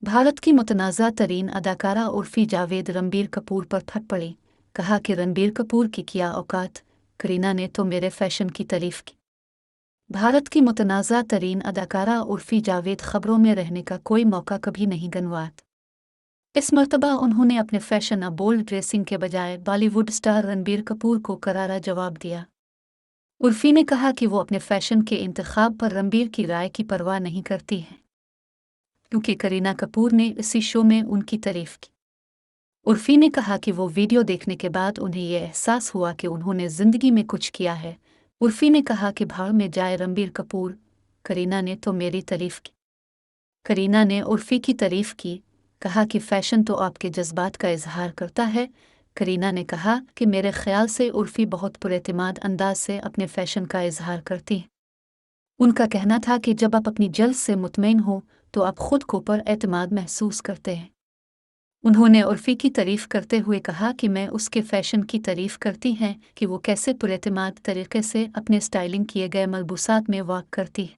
भारत की मुतनाज़ा तरीन अदाकारा उर्फ़ी जावेद रणबीर कपूर पर फट पड़ी। कहा कि रणबीर कपूर की क्या औकात, करीना ने तो मेरे फैशन की तारीफ की। भारत की मुतनाज़ा तरीन अदाकारा उर्फ़ी जावेद खबरों में रहने का कोई मौका कभी नहीं गंवात। इस मर्तबा उन्होंने अपने फैशन और बोल्ड ड्रेसिंग के बजाय बॉलीवुड स्टार रणबीर कपूर को करारा जवाब दिया। उर्फ़ी ने कहा कि वो अपने फैशन के इंतखाब पर रणबीर की राय की परवाह नहीं करती हैं, क्योंकि करीना कपूर ने इसी शो में उनकी तारीफ की। उर्फ़ी ने कहा कि वो वीडियो देखने के बाद उन्हें यह एहसास हुआ कि उन्होंने ज़िंदगी में कुछ किया है। उर्फ़ी ने कहा कि भाड़ में जाए रणबीर कपूर, करीना ने तो मेरी तारीफ की। करीना ने उर्फ़ी की तारीफ की, कहा कि फ़ैशन तो आपके जज्बात का इजहार करता है। करीना ने कहा कि मेरे ख्याल से उर्फ़ी बहुत पुरएतमाद अंदाज से अपने फ़ैशन का इजहार करती हैं। उनका कहना था कि जब आप अपनी जल्द से मुतमईन हो तो आप खुद को पर एतमाद महसूस करते हैं। उन्होंने उर्फ़ी की तारीफ़ करते हुए कहा कि मैं उसके फ़ैशन की तारीफ़ करती हैं कि वो कैसे पुरएतमाद तरीके से अपने स्टाइलिंग किए गए मलबूसात में वॉक करती है।